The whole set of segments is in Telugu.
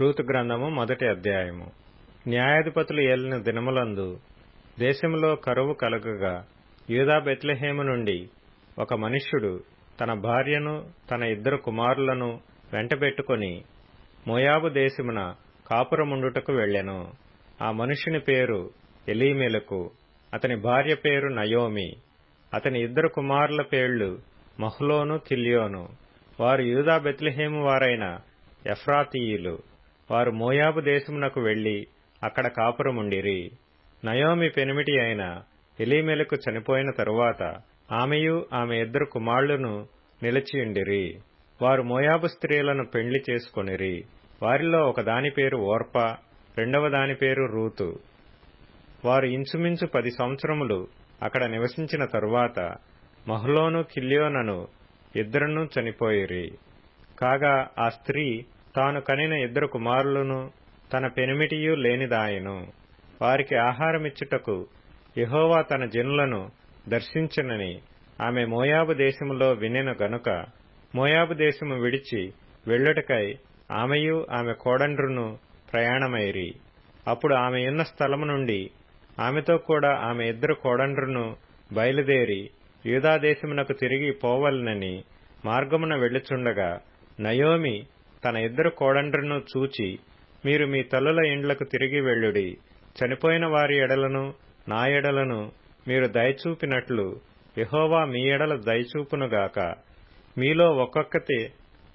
రూతు గ్రంథము మొదటి అధ్యాయము. న్యాయాధిపతులు ఏలిన దినములందు దేశములో కరువు కలుగగా యూదా బెత్లెహేము నుండి ఒక మనుష్యుడు తన భార్యను తన ఇద్దరు కుమారులను వెంటబెట్టుకుని మోయాబు దేశమున కాపురముండుటకు వెళ్ళెను. ఆ మనుష్యుని పేరు ఎలీమెలకు, అతని భార్య పేరు నయోమి. అతని ఇద్దరు కుమారుల పేర్లు మహ్లోను, కిల్యోను. వారు యూదా బెత్లెహేము వారైన ఎఫ్రాతీయులు. వారు మోయాబు దేశమునకు వెళ్లి అక్కడ కాపురముండిరి. నయోమి పెనిమిటి అయిన ఎలీమెలకు చనిపోయిన తరువాత ఆమెయు ఆమె ఇద్దరు కుమారులను నిలిచియుండిరి. వారు మోయాబు స్త్రీలను పెండ్లి చేసుకొనిరి. వారిలో ఒకదాని పేరు ఓర్పా, రెండవ దాని పేరు రూతు. వారు ఇంచుమించు 10 సంవత్సరములు అక్కడ నివసించిన తరువాత మహ్లోను, కిల్యోనను ఇద్దరును చనిపోయిరి. కాగా ఆ స్త్రీ తాను కనిన ఇద్దరు కుమారులను తన పెనిమిటియు లేనిదాయెను. వారికి ఆహారమిచ్చుటకు యెహోవా తన జనులను దర్శించునని ఆమె మోయాబు దేశములో వినెను గనుక మోయాబు దేశము విడిచి వెళ్ళుటకై ఆమెయు ఆమె కోడండ్రును ప్రయాణమైరి. అప్పుడు ఆమె ఉన్న స్థలము నుండి ఆమెతో కూడా ఆమె ఇద్దరు కోడండ్రును బయలుదేరి యూదాదేశమునకు తిరిగి పోవలనని మార్గమున వెళ్ళుచుండగా నయోమి తన ఇద్దరు కోడండ్రును చూచి, మీరు మీ తల్లుల ఇండ్లకు తిరిగి వెళ్ళుడి. చనిపోయిన వారి ఎడలను నా ఎడలను మీరు దయచూపినట్లు యెహోవా మీ ఎడల దయచూపునుగాక. మీలో ఒక్కొక్కతి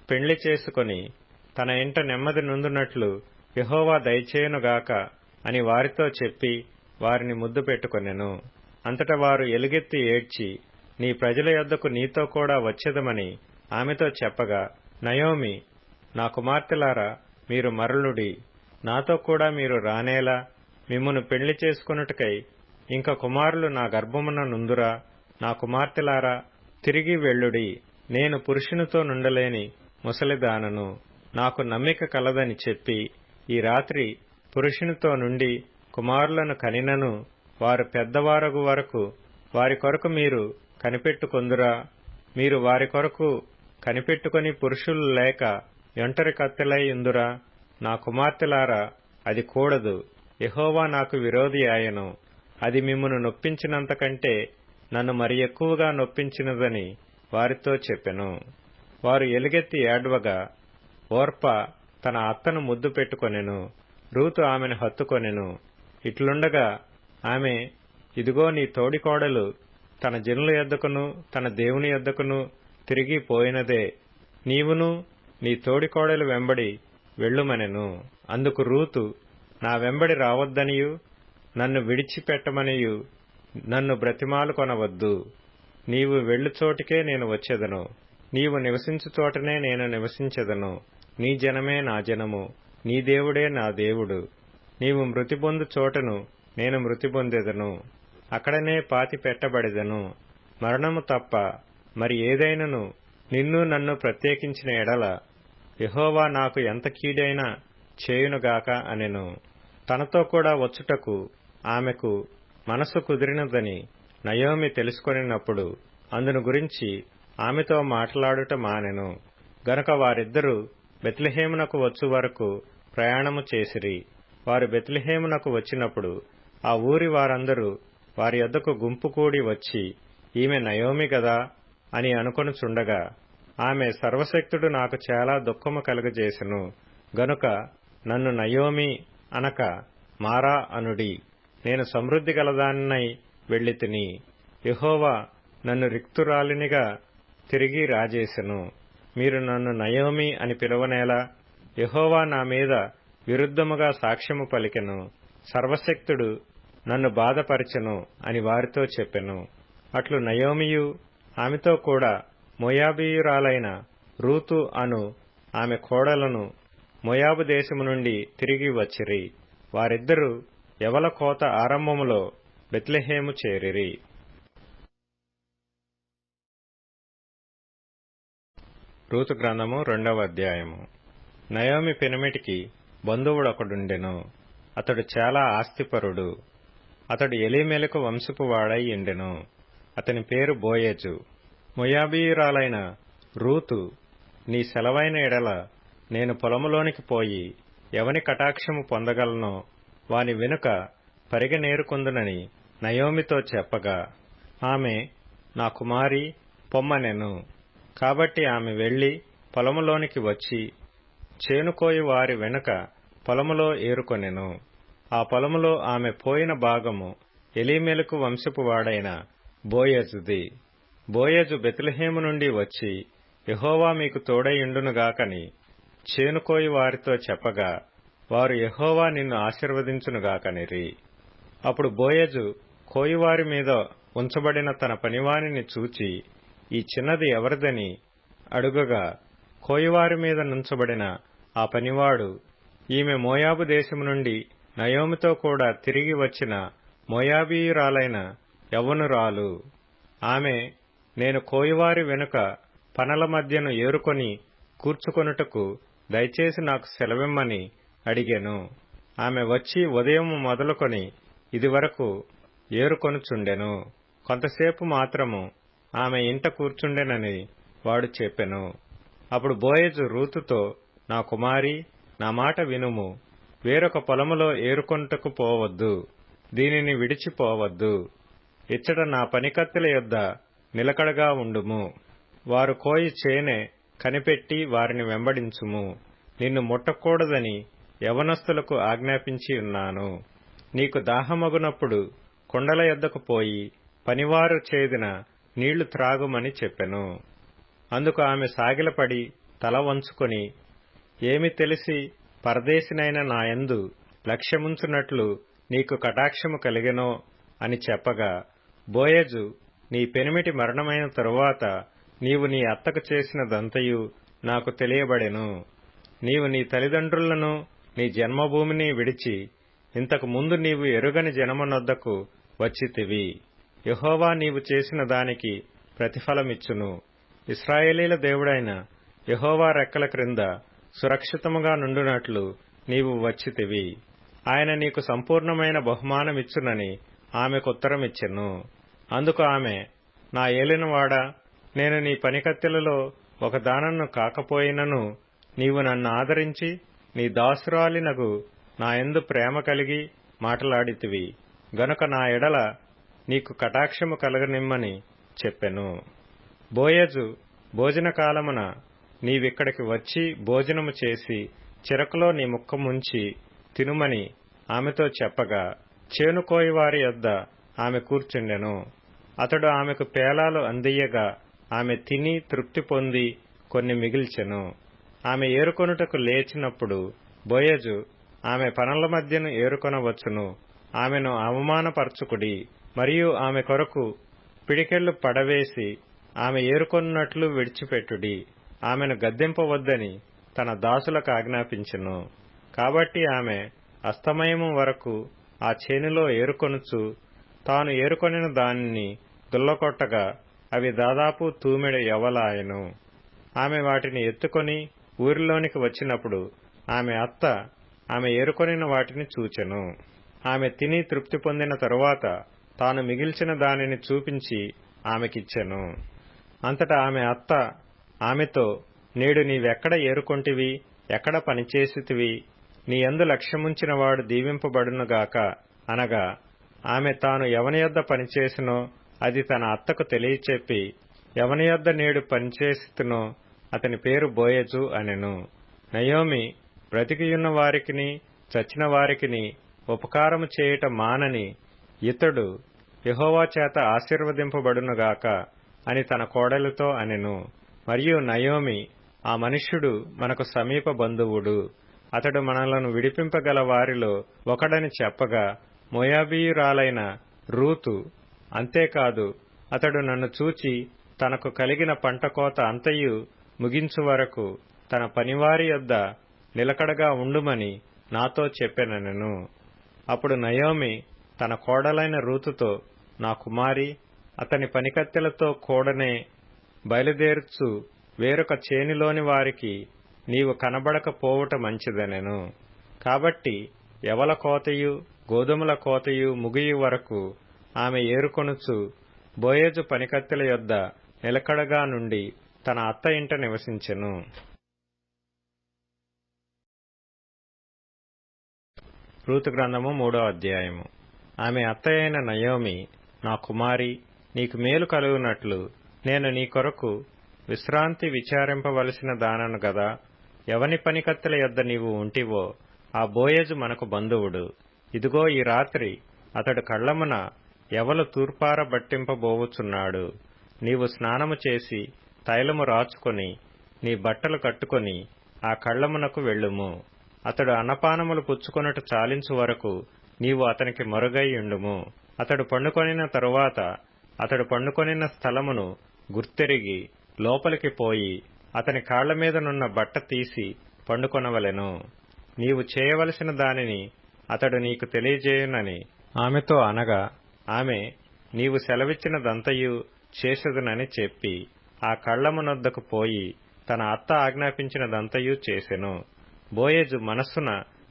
పెండ్లి చేసుకుని తన ఇంట నెమ్మది నొందునట్లు యెహోవా దయచేయునుగాక అని వారితో చెప్పి వారిని ముద్దు పెట్టుకొనెను. అంతటా వారు ఎలుగెత్తి ఏడ్చి, నీ ప్రజల యొద్దకు నీతో కూడా వచ్చెదమని ఆమెతో చెప్పగా నయోమి, నా కుమార్తెలారా, మీరు మరలుడి. నాతో కూడా మీరు రానేలా మిమ్మును పెళ్లి చేసుకొనుటకై ఇంక కుమారులు నా గర్భమున నుందురా. నా కుమార్తెలారా, తిరిగి వెళ్ళుడి. నేను పురుషునితో నుండలేని ముసలిదానను. నాకు నమ్మిక కలదని చెప్పి ఈ రాత్రి పురుషునితో నుండి కుమారులను కనినను వారు పెద్దవారగు వరకు వారి కొరకు మీరు కనిపెట్టుకొందురా. మీరు వారి కొరకు కనిపెట్టుకుని పురుషులు లేక ఒంటరి కత్తెలై ఉందురా. నా కుమార్తెలారా, అది కూడదు. యెహోవా నాకు విరోధి ఆయను. అది మిమ్మును నొప్పించినంతకంటే నన్ను మరి ఎక్కువగా నొప్పించినదని వారితో చెప్పెను. వారు ఎలుగెత్తి ఏడ్వగా ఓర్పా తన అత్తను ముద్దు పెట్టుకొనెను. రూతు ఆమెను హత్తుకొనెను. ఇట్లుండగా ఆమె, ఇదిగో నీ తోడికోడలు తన జనుల యొద్దకును తన దేవుని యొద్దకును తిరిగి పోయినదే. నీవును నీ తోడికోడలు వెంబడి వెళ్ళుమనెను. అందుకు రూతు, నా వెంబడి రావద్దనియు నన్ను విడిచిపెట్టమనియు నన్ను బ్రతిమాలు కొనవద్దు. నీవు వెళ్ళు చోటికే నేను వచ్చెదను. నీవు నివసించు చోటనే నేను నివసించెదను. నీ జనమే నా జనము, నీ దేవుడే నా దేవుడు. నీవు మృతి పొందు చోటను నేను మృతి పొందెదను. అక్కడనే పాతి పెట్టబడెదను. మరణము తప్ప మరి ఏదైనను నిన్ను నన్ను ప్రత్యేకించిన ఎడల యెహోవా నాకు ఎంత కీడైనా చేయునుగాక అనెను. తనతో కూడా వచ్చుటకు ఆమెకు మనసు కుదిరినదని నయోమి తెలుసుకొనినప్పుడు అందును గురించి ఆమెతో మాట్లాడుట మానెను. గనుక వారిద్దరూ బెత్లెహేమునకు వచ్చు వరకు ప్రయాణము చేసిరి. వారు బెత్లెహేమునకు వచ్చినప్పుడు ఆ ఊరి వారందరూ వారి యొద్దకు గుంపు కూడి వచ్చి, ఈమె నయోమి గదా అని అనుకొనుచుండగా ఆమె, సర్వశక్తుడు నాకు చాలా దుఃఖము కలుగజేసెను గనుక నన్ను నయోమి అనక మారా అనుడి. నేను సమృద్ధి గలదాన్నై వెళ్ళితిని. యెహోవా నన్ను రిక్తురాలినిగా తిరిగి రాజేసెను. మీరు నన్ను నయోమి అని పిలువనేలా? యెహోవా నా మీద విరుద్ధముగా సాక్ష్యము పలికెను. సర్వశక్తుడు నన్ను బాధపరచెను అని వారితో చెప్పెను. అట్లు నయోమియు ఆమెతో కూడా మోయాబీయురాలైన రూతు అను ఆమె కోడలను మోయాబు దేశము నుండి తిరిగి వచ్చిరి. వారిద్దరూ యవల కోత ఆరంభములో బెత్లెహేము చేరిరి. రూతు గ్రంథము 2వ అధ్యాయము. నయోమి పెనిమిటికి బంధువుడొకడుండెను. అతడు చాలా ఆస్తిపరుడు. అతడు ఎలీమెలకు వంశపు వాడై ఉండెను. అతని పేరు బోయజు. మోయాబీయురాలైన రూతు, నీ సెలవైన ఎడల నేను పొలములోనికి పోయి ఎవని కటాక్షము పొందగలనో వాని వెనుక పరిగెనేరుకొందునని నయోమితో చెప్పగా, ఆమె, నా కుమారి, పొమ్మనెను. కాబట్టి ఆమె వెళ్లి పొలములోనికి వచ్చి చేనుకోయి వారి వెనుక పొలములో ఏరుకొనెను. ఆ పొలములో ఆమె పోయిన భాగము ఎలీమెలకు వంశపు వాడైన బోయజుది. బోయజు బెత్లెహేము నుండి వచ్చి, యెహోవా మీకు తోడైయుండునుగాకని చేనుకోయి వారితో చెప్పగా, వారు యెహోవా నిన్ను ఆశీర్వదించునుగాకనిరి. అప్పుడు బోయజు కోయివారి మీద ఉంచబడిన తన పనివానిని చూచి, ఈ చిన్నది ఎవరిదని అడుగగా, కోయివారి మీద నుంచబడిన ఆ పనివాడు, ఈమె మోయాబు దేశము నుండి నయోమితో కూడా తిరిగి వచ్చిన మోయాబీయురాలైన యవ్వనురాలు. ఆమె, నేను కోయివారి వెనుక పనల మధ్యను ఏరుకొని కూర్చుకొనుటకు దయచేసి నాకు సెలవిమ్మని అడిగెను. ఆమె వచ్చి ఉదయము మొదలుకొని ఇదివరకు ఏరుకొనుచుండెను. కొంతసేపు మాత్రము ఆమె ఇంట కూర్చుండెనని వాడు చెప్పెను. అప్పుడు బోయజు రూతుతో, నా కుమారి, నా మాట వినుము. వేరొక పొలములో ఏరుకొనుటకు పోవద్దు, దీనిని విడిచిపోవద్దు. ఇచ్చట నా పనికత్తెల యొద్ద నిలకడగా ఉండుము. వారు కోయి చేనె కనిపెట్టి వారిని వెంబడించుము. నిన్ను ముట్టకూడదని యవనస్తులకు ఆజ్ఞాపించి ఉన్నాను. నీకు దాహమగునప్పుడు కుండల యొద్దకు పోయి పనివారు చేదిన నీళ్లు త్రాగుమని చెప్పెను. అందుకు ఆమె సాగిలపడి తల వంచుకొని, ఏమి తెలిసి పరదేశినైన నాయందు లక్ష్యముంచునట్లు నీకు కటాక్షము కలిగెనో అని చెప్పగా, బోయజు, నీ పెనిమిటి మరణమైన తరువాత నీవు నీ అత్తకు చేసినదంతయు నాకు తెలియబడెను. నీవు నీ తల్లిదండ్రులను నీ జన్మభూమిని విడిచి ఇంతకు ముందు నీవు ఎరుగని జనమునొద్దకు వచ్చితివి. యెహోవా నీవు చేసిన దానికి ప్రతిఫలమిచ్చును. ఇశ్రాయేలీల దేవుడైన యెహోవా రెక్కల క్రింద సురక్షితముగా నుండునట్లు నీవు వచ్చితివి. ఆయన నీకు సంపూర్ణమైన బహుమానమిచ్చునని ఆమెకుత్తరమిచ్చెను. అందుకు ఆమె, నా ఏలినవాడా, నేను నీ పనికత్తెలలో ఒక దానను కాకపోయినను నీవు నన్ను ఆదరించి నీ దాసురాలినగు నాయందు ప్రేమ కలిగి మాటలాడితివి గనుక నా ఎడల నీకు కటాక్షము కలగనిమ్మని చెప్పెను. బోయజు, భోజనకాలమున నీవిక్కడికి వచ్చి భోజనము చేసి చిరకులో నీ ముక్క ముంచి తినుమని ఆమెతో చెప్పగా, చేనుకోయివారి యొద్ద ఆమె కూర్చుండెను. అతడు ఆమెకు పేలాలు అందియ్యగా ఆమె తిని తృప్తి పొంది కొన్ని మిగిల్చెను. ఆమె ఏరుకొనుటకు లేచినప్పుడు బోయజు, ఆమె పనుల మధ్యను ఏరుకొనవచ్చును, ఆమెను అవమానపరచుకుడి, మరియు ఆమె కొరకు పిడికెళ్లు పడవేసి ఆమె ఏరుకొనున్నట్లు విడిచిపెట్టుడి, ఆమెను గద్దింపవద్దని తన దాసులకు ఆజ్ఞాపించెను. కాబట్టి ఆమె అస్తమయము వరకు ఆ చేనులో ఏరుకొనుచు తాను ఏరుకొనిన దానిని దుల్లకొట్టగా అవి దాదాపు తూమెడు యవలాయెను. ఆమె వాటిని ఎత్తుకొని ఊరిలోనికి వచ్చినప్పుడు ఆమె అత్త ఆమె ఏరుకొనిన వాటిని చూచెను. ఆమె తిని తృప్తి పొందిన తరువాత తాను మిగిల్చిన దానిని చూపించి ఆమెకిచ్చెను. అంతటా ఆమె అత్త ఆమెతో, నేడు నీవెక్కడ ఏరుకొంటివి, ఎక్కడ పనిచేసితివి, నీ యందు లక్ష్యముంచినవాడు దీవింపబడునుగాక అనగా, ఆమె తాను ఎవని యొద్ద పనిచేసినో అది తన అత్తకు తెలియచెప్పి, ఎవని యొద్ద నేడు పనిచేసితునో అతని పేరు బోయజు అనెను. నయోమి బ్రతికియున్న వారికిని చచ్చిన వారికిని ఉపకారము చేయుట మానని ఇతడు యెహోవా చేత ఆశీర్వదింపబడునుగాక అని తన కోడలితో అనెను. మరియు నయోమి, ఆ మనుష్యుడు మనకు సమీప బంధువుడు, అతడు మనలను విడిపింపగల వారిలో ఒకడని చెప్పగా, మోయాబీయురాలైన రూతు, అంతేకాదు అతడు నన్ను చూచి తనకు కలిగిన పంట కోత అంతయు ముగించు వరకు తన పనివారి యొద్ద నిలకడగా ఉండుమని నాతో చెప్పెననెను. అప్పుడు నయోమి తన కోడలైన రూతుతో, నా కుమారి, అతని పనికత్తెలతో కూడనే బయలుదేరుచు వేరొక చేనిలోని వారికి నీవు కనబడకపోవుట మంచిదనెను. కాబట్టి యవల కోతయు గోధుమల కోతయు ముగియు వరకు ఆమె ఏరుకొనుచు బోయజు పనికత్తెల యొద్ద నిలకడగా నుండి తన అత్త ఇంట నివసించెను. రూతు గ్రంథము 3వ అధ్యాయము. ఆమె అత్తయైన నయోమి, నా కుమారి, నీకు మేలు కలుగునట్లు నేను నీ కొరకు విశ్రాంతి విచారింపవలసిన దానను గదా. ఎవని పనికత్తెల యొద్ద నీవు ఉంటివో ఆ బోయజు మనకు బంధువుడు. ఇదిగో ఈ రాత్రి అతడు కళ్లమున ఎవలు తూర్పార బట్టింపబోవుచున్నాడు. నీవు స్నానము చేసి తైలము రాచుకొని నీ బట్టలు కట్టుకొని ఆ కళ్లమునకు వెళ్ళుము. అతడు అన్నపానములు పుచ్చుకొనుట చాలించు వరకు నీవు అతనికి మరుగై ఉండుము. అతడు పండుకొనిన తరువాత అతడు పండుకొనిన స్థలమును గుర్తెరిగి లోపలికి పోయి అతని కాళ్ల మీదనున్న బట్ట తీసి పండుకొనవలెను. నీవు చేయవలసిన దానిని అతడు నీకు తెలియజేయునని ఆమెతో అనగా, ఆమె నీవు సెలవిచ్చినదంతయు చేసెదనని చెప్పి ఆ కళ్లమునొద్దకు పోయి తన అత్త ఆజ్ఞాపించినదంతయు చేసెను. బోయజు మనస్సున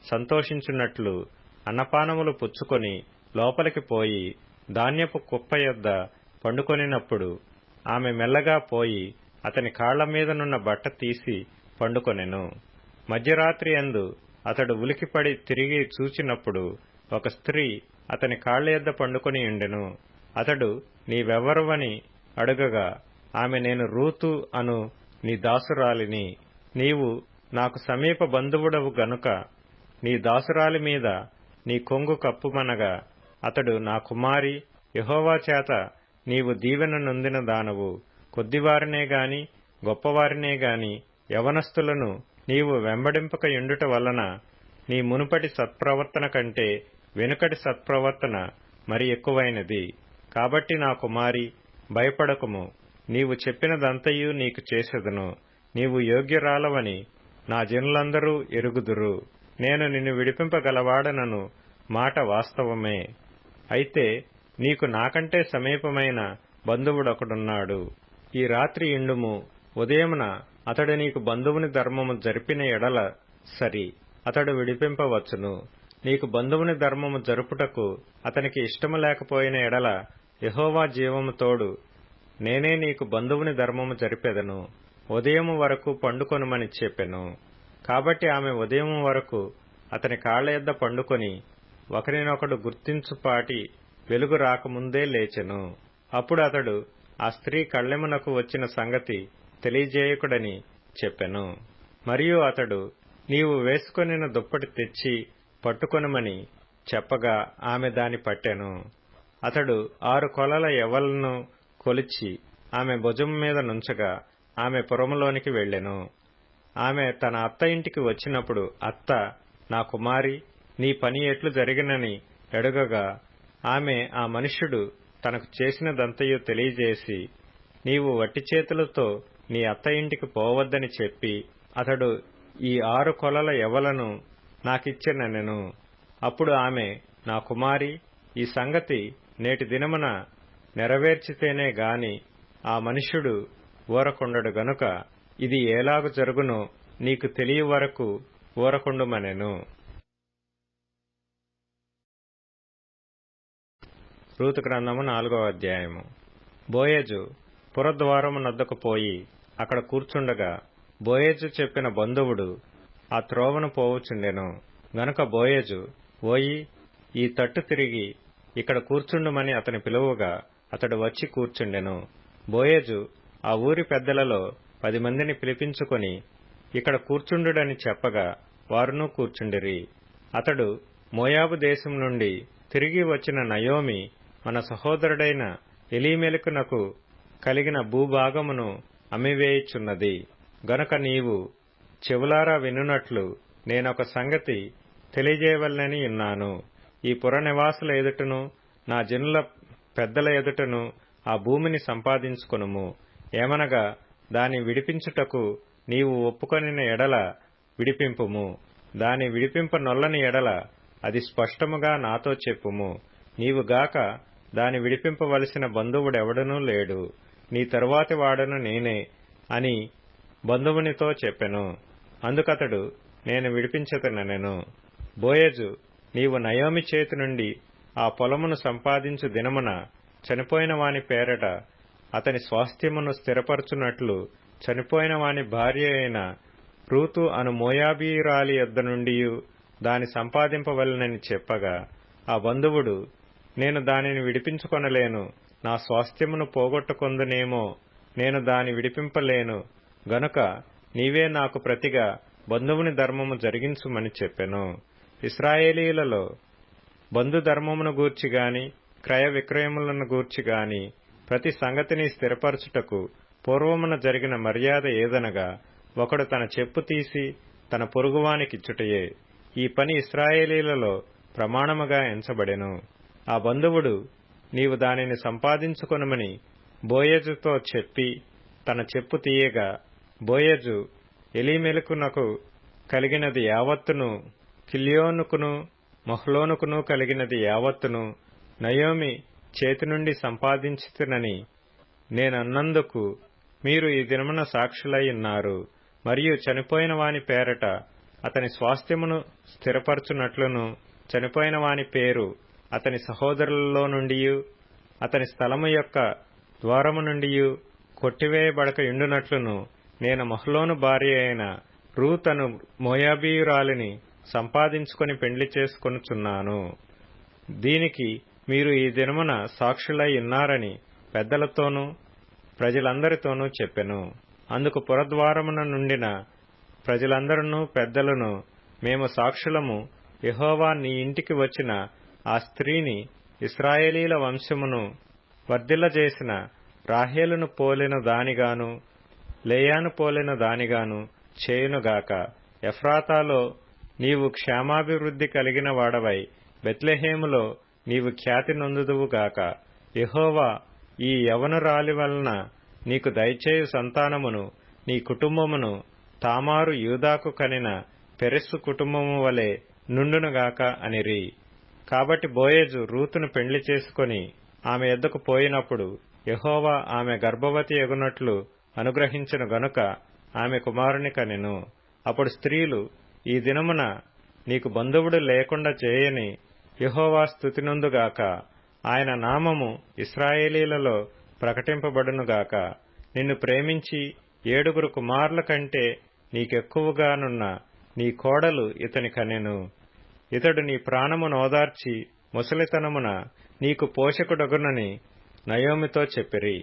సంతోషించున్నట్లు అన్నపానములు పుచ్చుకొని లోపలికి పోయి ధాన్యపు కుప్ప యొద్ద పండుకొనినప్పుడు ఆమె మెల్లగా పోయి అతని కాళ్ల మీదనున్న బట్ట తీసి పండుకొనెను. మధ్యరాత్రి యందు అతడు ఉలికిపడి తిరిగి చూచినప్పుడు ఒక స్త్రీ అతని కాళ్ల యొద్ద పండుకొని ఉండెను. అతడు నీవెవ్వరువని అడుగగా ఆమె, నేను రూతు అను నీ దాసురాలిని. నీవు నాకు సమీప బంధువుడవు గనుక నీ దాసురాలి మీద నీ కొంగు కప్పుమనగా, అతడు, నా కుమారి, యెహోవా చేత నీవు దీవెన నొందిన దానవు. కొద్దివారినే గాని గొప్పవారినే గాని యవనస్తులను నీవు వెంబడింపక యుండుట వలన నీ మునుపటి సత్ప్రవర్తన కంటే వెనుకటి సత్ప్రవర్తన మరి ఎక్కువైనది. కాబట్టి నా కుమారి, భయపడకుము. నీవు చెప్పినదంతయు నీకు చేసెదను. నీవు యోగ్యురాలవని నా జనులందరూ ఎరుగుదురు. నేను నిన్ను విడిపింపగలవాడనను మాట వాస్తవమే. అయితే నీకు నాకంటే సమీపమైన బంధువుడొకడున్నాడు. ఈ రాత్రి ఇండుము. ఉదయమున అతడు నీకు బంధువుని ధర్మము జరిపిన ఎడల సరి, అతడు విడిపింపవచ్చును. నీకు బంధువుని ధర్మము జరుపుటకు అతనికి ఇష్టము లేకపోయిన ఎడల యెహోవా జీవము తోడు నేనే నీకు బంధువుని ధర్మము జరిపెదను. ఉదయము వరకు పండుకొనుమని చెప్పెను. కాబట్టి ఆమె ఉదయము వరకు అతని కాళ్ల యొద్ద పండుకొని ఒకరినొకడు గుర్తించుపాటి వెలుగు రాకముందే లేచెను. అప్పుడు అతడు ఆ స్త్రీ కళ్ళెమునకు వచ్చిన సంగతి తెలియజేయకుడని చెప్పెను. మరియు అతడు, నీవు వేసుకొనిన దుప్పటి తెచ్చి పట్టుకొనుమని చెప్పగా ఆమె దాని పట్టెను. అతడు 6 కొలల యవ్వలను కొలిచి ఆమె భుజం మీద నుంచగా ఆమె పురములోనికి వెళ్ళెను. ఆమె తన అత్త ఇంటికి వచ్చినప్పుడు అత్త, నా కుమారి, నీ పని ఎట్లు జరిగినని అడుగగా ఆమె ఆ మనుష్యుడు తనకు చేసినదంతయు తెలియజేసి, నీవు వట్టి చేతులతో నీ అత్త ఇంటికి పోవద్దని చెప్పి అతడు ఈ 6 కొలల యవ్వలను నాకిచ్చెననెను. అప్పుడు ఆమె, నా కుమారి, ఈ సంగతి నేటి దినమున నెరవేర్చితేనే గాని ఆ మనుష్యుడు ఊరకుండడు గనుక ఇది ఏలాగు జరుగునో నీకు తెలియ వరకు ఊరకుండుమనెను. రూతు గ్రంథము 4వ అధ్యాయము. బోయజు పురద్వారమునొద్దకు పోయి అక్కడ కూర్చుండగా బోయజు చెప్పిన బంధువుడు ఆ త్రోవను పోవుచుండెను. గనుక బోయజు, ఓయి, ఈ తట్టు తిరిగి ఇక్కడ కూర్చుండుమని అతని పిలువగా అతడు వచ్చి కూర్చుండెను. బోయజు ఆ ఊరి పెద్దలలో 10 మందిని పిలిపించుకొని ఇక్కడ కూర్చుండుడని చెప్పగా వారును కూర్చుండిరి. అతడు, మోయాబు దేశం నుండి తిరిగి వచ్చిన నయోమి మన సహోదరుడైన ఎలీమెలకునకు కలిగిన భూభాగమును అమ్మివేయుచున్నది. గనుక నీవు చెవులారా వినున్నట్లు నేనొక సంగతి తెలియజేయవలనని ఉన్నాను. ఈ పుర నివాసుల ఎదుటను నా జనుల పెద్దల ఎదుటను ఆ భూమిని సంపాదించుకొనుము. ఏమనగా దాని విడిపించుటకు నీవు ఒప్పుకొనిన ఎడల విడిపింపుము. దాని విడిపింప నొల్లని ఎడల అది స్పష్టముగా నాతో చెప్పుము. నీవు గాక దాని విడిపింపవలసిన బంధువుడెవడనూ లేడు. నీ తరువాతి వాడను నేనే అని బంధువునితో చెప్పెను. అందుకతడు, నేను విడిపించెదనెను. బోయజు, నీవు నయోమి చేతి నుండి ఆ పొలమును సంపాదించు దినమున చనిపోయిన వాని పేరట అతని స్వాస్థ్యమును స్థిరపరచునట్లు చనిపోయిన వాని భార్య అయిన రూతు అను మోయాబీయురాలి యొద్ద నుండియు దాని సంపాదింపవలెనని చెప్పగా ఆ బంధువుడు, నేను దానిని విడిపించుకొనలేను, నా స్వాస్థ్యమును పోగొట్టుకొందునేమో, నేను దాని విడిపింపలేను గనుక నీవే నాకు ప్రతిగా బంధువుని ధర్మము జరిగించుమని చెప్పెను. ఇశ్రాయేలీయులలో బంధుధర్మమును గూర్చి గాని క్రయ విక్రయములను గూర్చి గాని ప్రతి సంగతిని స్థిరపరచుటకు పూర్వమున జరిగిన మర్యాద ఏదనగా ఒకడు తన చెప్పు తీసి తన పొరుగువానికిచ్చుటయే. ఈ పని ఇశ్రాయేలీయులలో ప్రమాణముగా ఎంచబడెను. ఆ బంధువుడు, నీవు దానిని సంపాదించుకొనుమని బోయజుతో చెప్పి తన చెప్పు తీయగా, బోయజు ఎలీమెలకునకు కలిగినది యావత్తును, కిల్యోనుకును మహ్లోనుకును కలిగినది యావత్తును నయోమి చేతి నుండి సంపాదించితినని నేనన్నందుకు మీరు ఈ దినమున సాక్షులై ఉన్నారు. మరియు చనిపోయిన వాని పేరట అతని స్వాస్థ్యమును స్థిరపరచునట్లును, చనిపోయిన వాని పేరు అతని సహోదరులలో నుండియు అతని స్థలము యొక్క ద్వారము నుండియు కొట్టివేయబడక యుండునట్లును నేను మహ్లోను భార్య అయిన రూత్ అను మోయాబీయురాలిని సంపాదించుకొని పెండ్లి చేసుకొనుచున్నాను. దీనికి మీరు ఈ దినమున సాక్షులై ఉన్నారని పెద్దలతోనూ ప్రజలందరితోనూ చెప్పెను. అందుకు పురద్వారమున నుండిన ప్రజలందరూ పెద్దలను, మేము సాక్షులము, యెహోవా నీ ఇంటికి వచ్చిన ఆ స్త్రీని ఇశ్రాయేలీల వంశమును వర్ధిల్లజేసిన రాహేలును పోలిన దానిగాను లేయాను పోలిన దానిగాను చేయునుగాక. ఎఫ్రాతాలో నీవు క్షేమాభివృద్ధి కలిగిన వాడవై బెత్లెహేములో నీవు ఖ్యాతి నొందుదువుగాక. యెహోవా ఈ యవనురాలి వలన నీకు దయచేయు సంతానమును నీ కుటుంబమును తామారు యూదాకు కనిన పెరెస్సు కుటుంబము వలె నుండునుగాక అనిరి. కాబట్టి బోయజు రూతును పెండ్లి చేసుకొని ఆమె యొద్దకు పోయినప్పుడు యెహోవా ఆమె గర్భవతి యగునట్లు అనుగ్రహించెను గనుక ఆమె కుమారుని కనెను. అప్పుడు స్త్రీలు, ఈ దినమున నీకు బంధువుడు లేకుండా చేయని యెహోవా స్తుతినొందుగాక, ఆయన నామము ఇశ్రాయేలీలలో ప్రకటింపబడునుగాక. నిన్ను ప్రేమించి 7 కుమారుల కంటే నీకెక్కువగానున్న నీ కోడలు ఇతని కనెను. ఇతడు నీ ప్రాణము నోదార్చి ముసలితనమున నీకు పోషకుడగునని నయోమితో చెప్పిరి.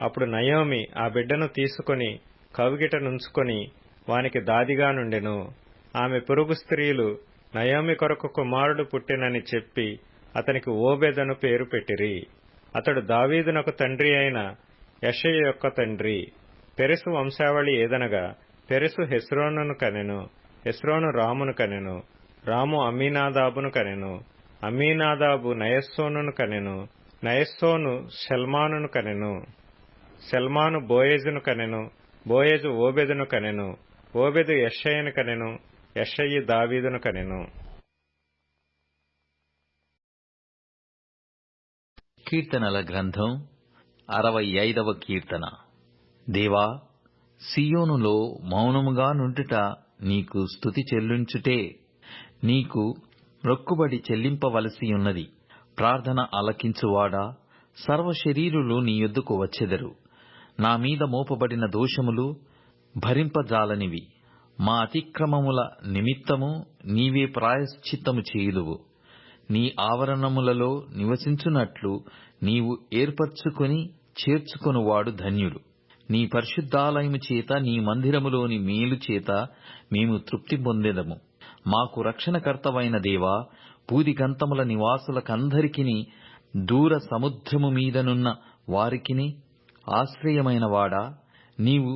అప్పుడు నయోమి ఆ బిడ్డను తీసుకొని కౌగిట నుంచుకొని వానికి దాదిగా నుండెను. ఆమె పొరుగు స్త్రీలు నయోమి కొరకు కుమారుడు పుట్టెనని చెప్పి అతనికి ఓబెదను పేరు పెట్టిరి. అతడు దావీదునకు తండ్రి అయిన యెషయి యొక్క తండ్రి. పెరెసు వంశావళి ఏదనగా పెరెసు హెస్రోనును కనెను, హెస్రోను రామును కనెను, రాము అమ్మీనాదాబును కనెను, అమ్మీనాదాబు నయస్సోనును కనెను, నయస్సోను షల్మానును కనెను, షల్మాను బోయజును కనెను, బోయజు ఓబెదును కనెను, ఓబెదు యెషయిను కనెను, యెషయి దావీదును కనెను. కీర్తనల గ్రంథం 65వ కీర్తన. దేవా, సియోనులో మౌనముగా నుండుట నీకు స్తుతి చెల్లించుటే. నీకు మ్రొక్కుబడి చెల్లింపవలసియున్నది. ప్రార్థన ఆలకించువాడా, సర్వశరీరులు నీ యొద్దకు వచ్చెదరు. నా మీద మోపబడిన దోషములు భరింపజాలనివి. మా అతిక్రమముల నిమిత్తము నీవే ప్రాయశ్చిత్తము చేయుదువు. నీ ఆవరణములలో నివసించున్నట్లు నీవు ఏర్పరచుకొని చేర్చుకొనువాడు ధన్యుడు. నీ పరిశుద్ధాలయము చేత, నీ మందిరములోని మేలు చేత మేము తృప్తి పొందెదము. మాకు రక్షణకర్తవైన దేవా, భూదిగంతముల నివాసులకందరికిని, దూర సముద్రము మీదనున్న వారికిని ఆశ్రయమైన వాడా, నీవు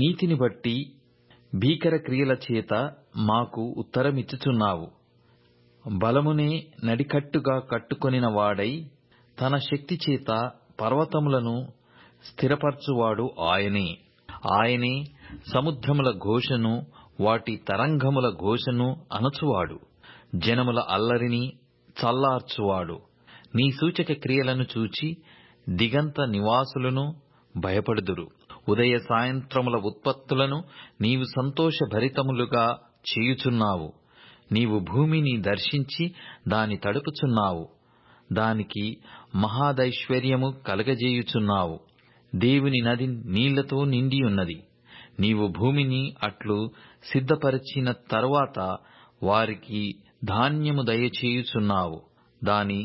నీతిని బట్టి భీకర క్రియల చేత మాకు ఉత్తరమిచ్చుచున్నావు. బలమునే నడికట్టుగా కట్టుకొనిన వాడై తన శక్తి చేత పర్వతములను స్థిరపరచువాడు ఆయనే. ఆయనే సముద్రముల ఘోషను, వాటి తరంగముల ఘోషను అణచువాడు. జనముల అల్లరిని చల్లార్చువాడు. నీ సూచక క్రియలను చూచి దిగంత నివాసులను భయపడుదురు. ఉదయ సాయంత్రముల ఉత్పత్తులను నీవు సంతోషభరితములుగా చేయుచున్నావు. నీవు భూమిని దర్శించి దాని తడుపుచున్నావు. దానికి మహాదైశ్వర్యము కలగజేయుచున్నావు. దేవుని నది నీళ్లతో నిండియున్నది. నీవు భూమిని అట్లు సిద్ధపరిచిన తరువాత వారికి ధాన్యము దయచేయుచున్నావు. దాని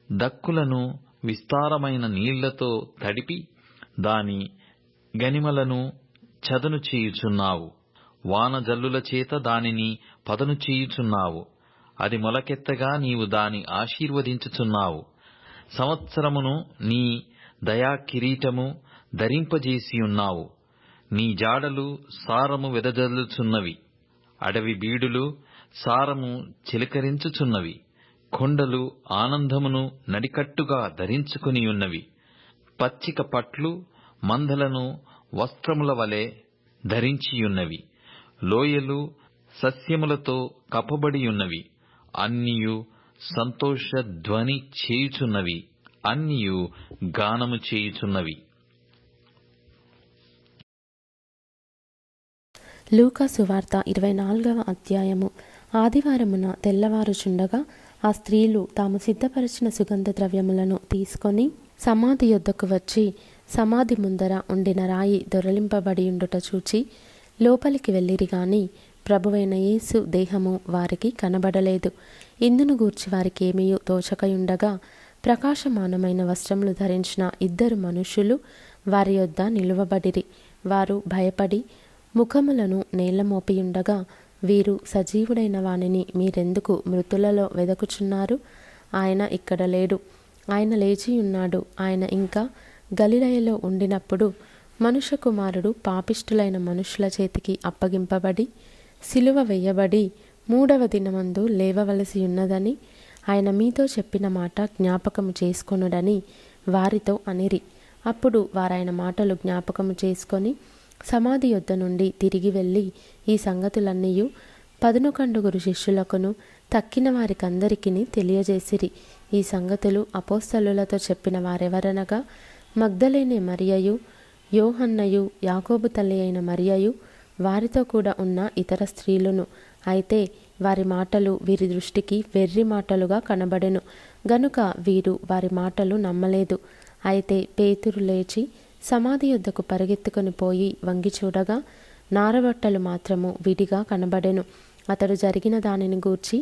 దక్కులను విస్తారమైన నీళ్లతో తడిపి దాని గనిమలను చదును చేయుచున్నావు. వానజల్లుల చేత దానిని పదను చేయుచున్నావు. అది మొలకెత్తగా నీవు దాని ఆశీర్వదించుచున్నావు. సంవత్సరమును నీ దయా కిరీటము ధరింపజేసియున్నావు. నీ జాడలు సారము వెదజల్లుచున్నవి. అడవి బీడులు సారము చిలకరించుచున్నవి. కొండలు ఆనందమును నడికట్టుగా ధరించుకునియున్నవి. పచ్చిక పట్లు మందలను వస్త్రముల వలె ధరించియున్నవి. లోయలు సస్యములతో కప్పబడియున్నవి. అన్నియు సంతోష ధ్వని చేయుచున్నవి. అన్నియు గానము చేయుచున్నవి. లూకా సువార్త 24వ అధ్యాయము. ఆదివారమున తెల్లవారుచుండగా ఆ స్త్రీలు తాము సిద్ధపరిచిన సుగంధ ద్రవ్యములను తీసుకొని సమాధి యొద్దకు వచ్చి సమాధి ముందర ఉండిన రాయి దొరలింపబడియుండుట చూచి లోపలికి వెళ్ళిరి గాని ప్రభువైన యేసు దేహము వారికి కనబడలేదు. ఇందును గూర్చి వారికి ఏమీయూ తోచకయుండగా ప్రకాశమానమైన వస్త్రములు ధరించిన 2 మనుష్యులు వారి యొద్ద నిలువబడిరి. వారు భయపడి ముఖములను నేల మోపియుండగా, వీరు సజీవుడైన వానిని మీరెందుకు మృతులలో వెదకుచున్నారు? ఆయన ఇక్కడ లేడు, ఆయన లేచియున్నాడు. ఆయన ఇంకా గలిలయలో ఉండినప్పుడు మనుష్య కుమారుడు పాపిష్టులైన మనుషుల చేతికి అప్పగింపబడి సిలువ వేయబడి 3వ దినమందు లేవవలసి ఉన్నదని ఆయన మీతో చెప్పిన మాట జ్ఞాపకము చేసుకొనుడని వారితో అనిరి. అప్పుడు వారాయన మాటలు జ్ఞాపకము చేసుకొని సమాధి యొద్ద నుండి తిరిగి వెళ్ళి ఈ సంగతులన్నీయు 11 శిష్యులకును తక్కిన వారికందరికీ తెలియజేసిరి. ఈ సంగతులు అపోస్తలులతో చెప్పిన వారెవరనగా మగ్దలేనే మరియయు, యోహన్నయు, యాకోబు తల్లి అయిన మరియయు, వారితో కూడా ఉన్న ఇతర స్త్రీలును. అయితే వారి మాటలు వీరి దృష్టికి వెర్రి మాటలుగా కనబడెను గనుక వీరు వారి మాటలు నమ్మలేదు. అయితే పేతురు లేచి సమాధి యొద్దకు పరిగెత్తుకొని పోయి వంగి చూడగా నారబట్టలు మాత్రము విడిగా కనబడెను. అతడు జరిగిన దానిని గూర్చి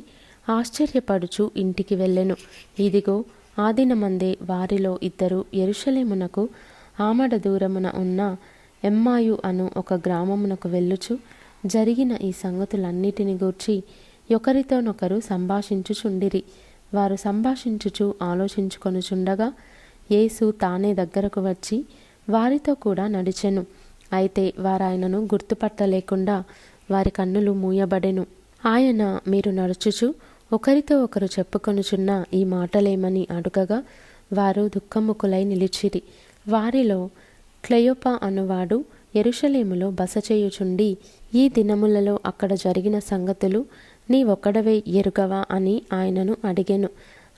ఆశ్చర్యపడుచు ఇంటికి వెళ్ళెను. ఇదిగో ఆ దినమందే వారిలో 2 యెరూషలేమునకు ఆమడ దూరమున ఉన్న ఎమ్మాయు అను ఒక గ్రామమునకు వెళ్ళుచు జరిగిన ఈ సంగతులన్నిటిని గూర్చి ఒకరితోనొకరు సంభాషించుచుండిరి. వారు సంభాషించుచు ఆలోచించుకొనుచుండగా యేసు తానే దగ్గరకు వచ్చి వారితో కూడా నడిచెను. అయితే వారాయనను గుర్తుపట్టలేకుండా వారి కన్నులు మూయబడెను. ఆయన మీరు నడుచుచు ఒకరితో ఒకరు చెప్పుకొనుచున్న ఈ మాటలేమని అడుగగా వారు దుఃఖముఖులై నిలిచిరి. వారిలో క్లెయోపా అనువాడు యెరూషలేములో బస చేయుచుండి ఈ దినములలో అక్కడ జరిగిన సంగతులు నీవొక్కడవే ఎరుగవా అని ఆయనను అడిగెను.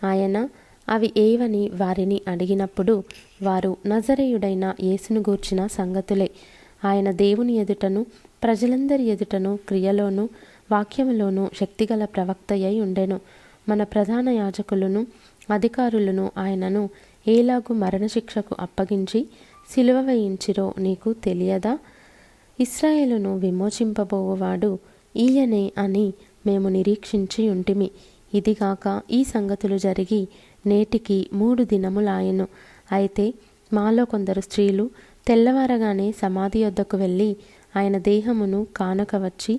ఆయన అవి ఏవని వారిని అడిగినప్పుడు వారు నజరేయుడైన యేసును గూర్చిన సంగతులే. ఆయన దేవుని ఎదుటను ప్రజలందరి ఎదుటను క్రియలోను వాక్యములోను శక్తిగల ప్రవక్తయ్యై ఉండెను. మన ప్రధాన యాజకులను అధికారులను ఆయనను ఏలాగు మరణశిక్షకు అప్పగించి సిలువ వేయించిరో నీకు తెలియదా? ఇశ్రాయేలును విమోచింపబోవువాడు ఈయనే అని మేము నిరీక్షించి ఉంటిమి. ఇదిగాక ఈ సంగతులు జరిగి నేటికి 3 దినములాయెను. అయితే మాలో కొందరు స్త్రీలు తెల్లవారగానే సమాధి యొద్దకు వెళ్ళి ఆయన దేహమును కానక వచ్చి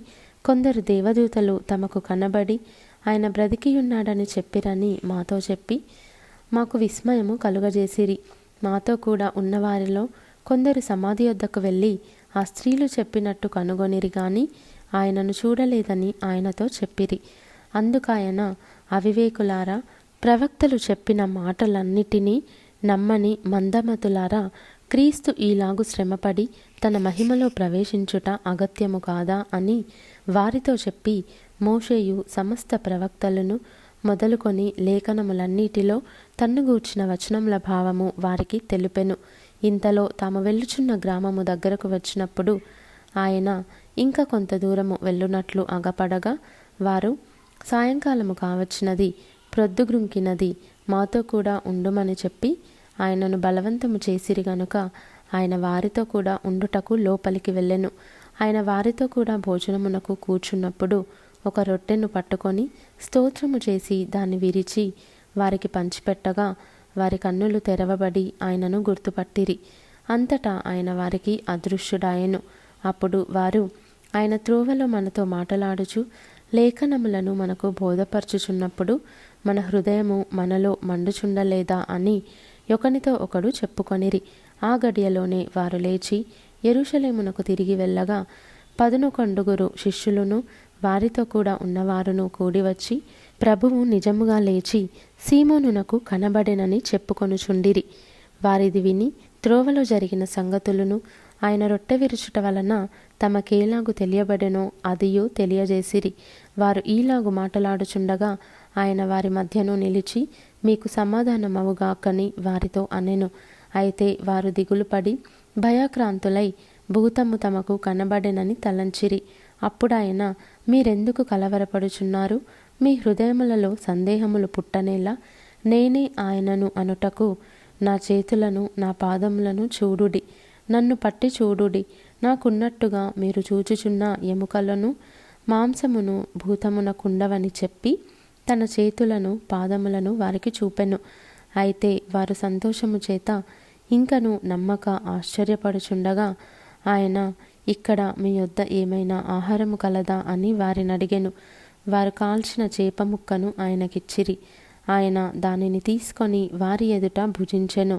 కొందరు దేవదూతలు తమకు కనబడి ఆయన బ్రతికియున్నాడని చెప్పిరని మాతో చెప్పి మాకు విస్మయము కలుగజేసిరి. మాతో కూడా ఉన్నవారిలో కొందరు సమాధి యొద్దకు వెళ్ళి ఆ స్త్రీలు చెప్పినట్టు కనుగొనిరి గాని ఆయనను చూడలేదని ఆయనతో చెప్పిరి. అందుకాయన అవివేకులారా, ప్రవక్తలు చెప్పిన మాటలన్నిటినీ నమ్మని మందమతులారా, క్రీస్తు ఈలాగు శ్రమపడి తన మహిమలో ప్రవేశించుట అగత్యము కాదా అని వారితో చెప్పి మోషేయు సమస్త ప్రవక్తలను మొదలుకొని లేఖనములన్నిటిలో తన్ను గూర్చిన వచనముల భావము వారికి తెలిపెను. ఇంతలో తాము వెళ్ళుచున్న గ్రామము దగ్గరకు వచ్చినప్పుడు ఆయన ఇంకా కొంత దూరము వెళ్ళునట్లు అగపడగా వారు సాయంకాలము కావచ్చినది, ప్రొద్దుగ్రుంకినది, మాతో కూడా ఉండుమని చెప్పి ఆయనను బలవంతము చేసిరి గనుక ఆయన వారితో కూడా ఉండుటకు లోపలికి వెళ్ళెను. ఆయన వారితో కూడా భోజనమునకు కూర్చున్నప్పుడు ఒక రొట్టెను పట్టుకొని స్తోత్రము చేసి దాన్ని విరిచి వారికి పంచిపెట్టగా వారి కన్నులు తెరవబడి ఆయనను గుర్తుపట్టిరి. అంతటా ఆయన వారికి అదృశ్యుడాయెను. అప్పుడు వారు, ఆయన త్రోవలో మనతో మాటలాడుచు లేఖనములను మనకు బోధపరచుచున్నప్పుడు మన హృదయము మనలో మండుచుండలేదా అని ఒకనితో ఒకడు చెప్పుకొనిరి. ఆ గడియలోనే వారు లేచి యెరూషలేమునకు తిరిగి వెళ్ళగా 11 శిష్యులను వారితో కూడా ఉన్నవారును కూడివచ్చి ప్రభువు నిజముగా లేచి సీమోనునకు కనబడెనని చెప్పుకొనుచుండిరి. వారిది విని త్రోవలో జరిగిన సంగతులను ఆయన రొట్టె విరుచుట వలన తమకేలాగు తెలియబడెనో అదియు తెలియజేసిరి. వారు ఈలాగు మాటలాడుచుండగా ఆయన వారి మధ్యను నిలిచి మీకు సమాధానమవుగాకని వారితో అనెను. అయితే వారు దిగులుపడి భయాక్రాంతులై భూతము తమకు కనబడెనని తలంచిరి. అప్పుడాయన, మీరెందుకు కలవరపడుచున్నారు? మీ హృదయములలో సందేహములు పుట్టనేలా? నేనే ఆయనను అనుటకు నా చేతులను నా పాదములను చూడుడి, నన్ను పట్టి చూడుడి. నాకున్నట్టుగా మీరు చూచుచున్న ఎముకలను మాంసమును భూతమునకుండవని చెప్పి తన చేతులను పాదములను వారికి చూపెను. అయితే వారు సంతోషము చేత ఇంకను నమ్మక ఆశ్చర్యపడుచుండగా ఆయన, ఇక్కడ మీ యొద్ద ఏమైనా ఆహారము కలదా అని వారిని అడిగెను. వారు కాల్చిన చేప ముక్కను ఆయనకిచ్చిరి. ఆయన దానిని తీసుకొని వారి ఎదుట భుజించెను.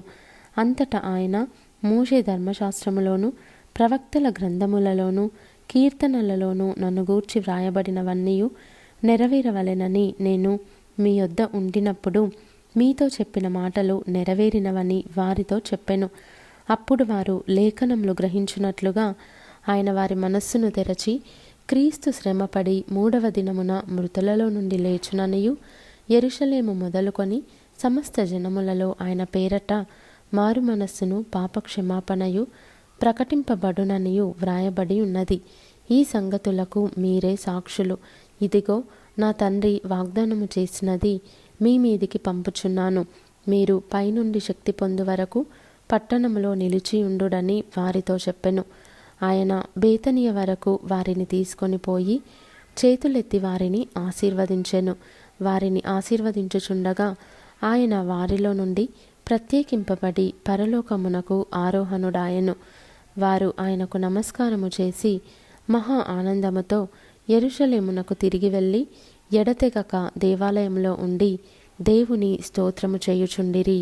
అంతటా ఆయన, మోషే ధర్మశాస్త్రములోను ప్రవక్తల గ్రంథములలోను కీర్తనలలోను నన్ను గూర్చి వ్రాయబడినవన్నీ నెరవేరవలెనని నేను మీ యొద్ద ఉండినప్పుడు మీతో చెప్పిన మాటలు నెరవేరినవని వారితో చెప్పెను. అప్పుడు వారు లేఖనములు గ్రహించున్నట్లుగా ఆయన వారి మనస్సును తెరచి, క్రీస్తు శ్రమపడి 3వ దినమున మృతులలో నుండి లేచుననియు యెరూషలేము మొదలుకొని సమస్త జనములలో ఆయన పేరట మారు మనస్సును పాపక్షమాపణయు ప్రకటింపబడుననియు వ్రాయబడి ఉన్నది. ఈ సంగతులకు మీరే సాక్షులు. ఇదిగో, నా తండ్రి వాగ్దానము చేసినది మీ మీదికి పంపుచున్నాను. మీరు పైనుండి శక్తి పొందు వరకు పట్టణములో నిలిచియుండుడని వారితో చెప్పెను. ఆయన బేతనియ వరకు వారిని తీసుకొని పోయి చేతులెత్తి వారిని ఆశీర్వదించెను. వారిని ఆశీర్వదించుచుండగా ఆయన వారిలో నుండి ప్రత్యేకింపబడి పరలోకమునకు ఆరోహణుడాయెను. వారు ఆయనకు నమస్కారము చేసి మహా ఆనందముతో యెరూషలేమునకు తిరిగి వెళ్ళి ఎడతెగక దేవాలయంలో ఉండి దేవుని స్తోత్రము చేయుచుండిరి.